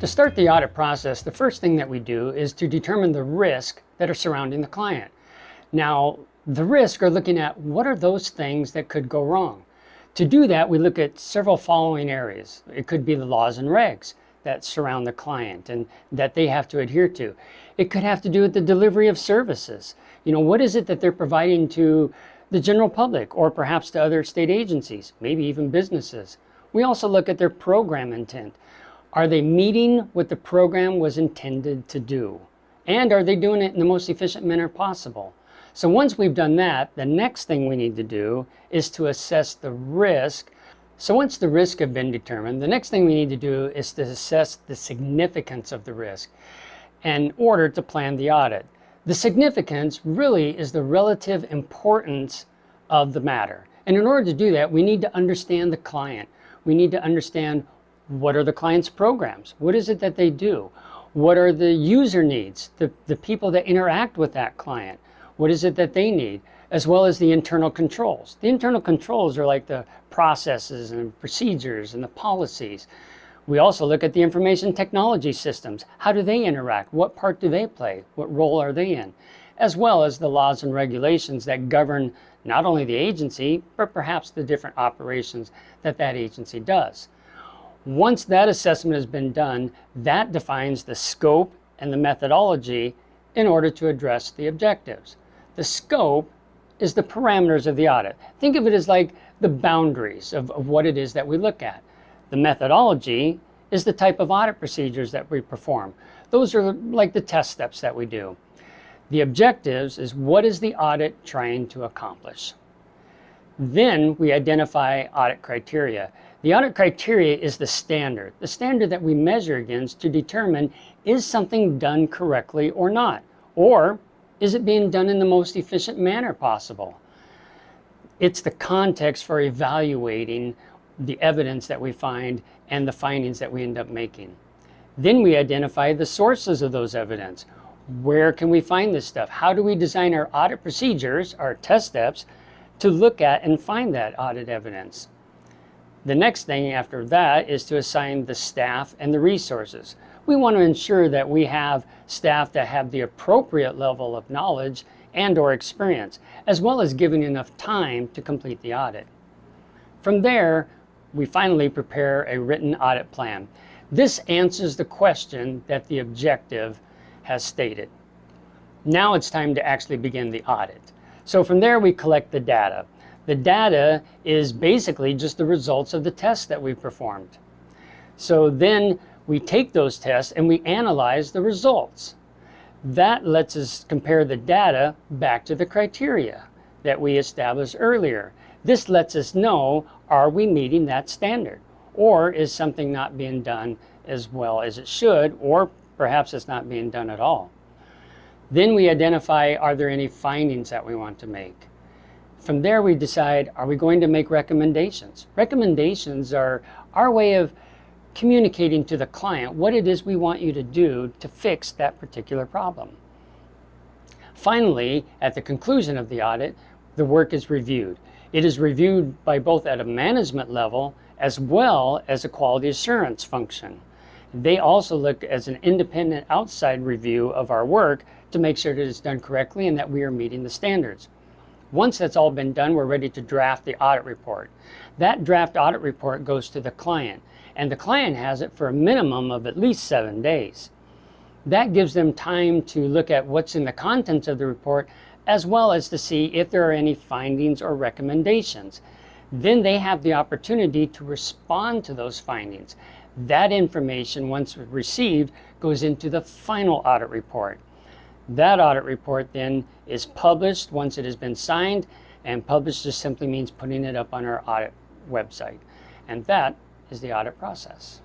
To start the audit process, the first thing that we do is to determine the risk that are surrounding the client. Now, the risks are looking at what are those things that could go wrong. To do that, we look at several following areas. It could be the laws and regs that surround the client and that they have to adhere to. It could have to do with the delivery of services. What is it that they're providing to the general public or perhaps to other state agencies, maybe even businesses. We also look at their program intent. Are they meeting what the program was intended to do? And are they doing it in the most efficient manner possible? So once we've done that, the next thing we need to do is to assess the risk. So once the risk have been determined, the next thing we need to do is to assess the significance of the risk in order to plan the audit. The significance really is the relative importance of the matter. And in order to do that, we need to understand the client. We need to understand what are the client's programs? What is it that they do? What are the user needs, the people that interact with that client? What is it that they need? As well as the internal controls. The internal controls are like the processes and procedures and the policies. We also look at the information technology systems. How do they interact? What part do they play? What role are they in? As well as the laws and regulations that govern not only the agency, but perhaps the different operations that that agency does. Once that assessment has been done, that defines the scope and the methodology in order to address the objectives. The scope is the parameters of the audit. Think of it as like the boundaries of what it is that we look at. The methodology is the type of audit procedures that we perform. Those are like the test steps that we do. The objectives is what is the audit trying to accomplish. Then we identify audit criteria. The audit criteria is the standard that we measure against to determine is something done correctly or not, or is it being done in the most efficient manner possible. It's the context for evaluating the evidence that we find and the findings that we end up making. Then we identify the sources of those evidence. Where can we find this stuff? How do we design our audit procedures, our test steps, to look at and find that audit evidence? The next thing after that is to assign the staff and the resources. We want to ensure that we have staff that have the appropriate level of knowledge and or experience, as well as giving enough time to complete the audit. From there, we finally prepare a written audit plan. This answers the question that the objective has stated. Now it's time to actually begin the audit. So from there we collect the data. The data is basically just the results of the tests that we performed. So then we take those tests and we analyze the results. That lets us compare the data back to the criteria that we established earlier. This lets us know, are we meeting that standard? Or is something not being done as well as it should, or perhaps it's not being done at all? Then we identify, are there any findings that we want to make? From there we decide, are we going to make recommendations? Recommendations are our way of communicating to the client what it is we want you to do to fix that particular problem. Finally, at the conclusion of the audit, the work is reviewed. It is reviewed by both at a management level as well as a quality assurance function. They also look as an independent outside review of our work to make sure that it's done correctly and that we are meeting the standards. Once that's all been done, we're ready to draft the audit report. That draft audit report goes to the client, and the client has it for a minimum of at least 7 days. That gives them time to look at what's in the contents of the report, as well as to see if there are any findings or recommendations. Then they have the opportunity to respond to those findings. That information, once received, goes into the final audit report. That audit report then is published once it has been signed, and published just simply means putting it up on our audit website. And that is the audit process.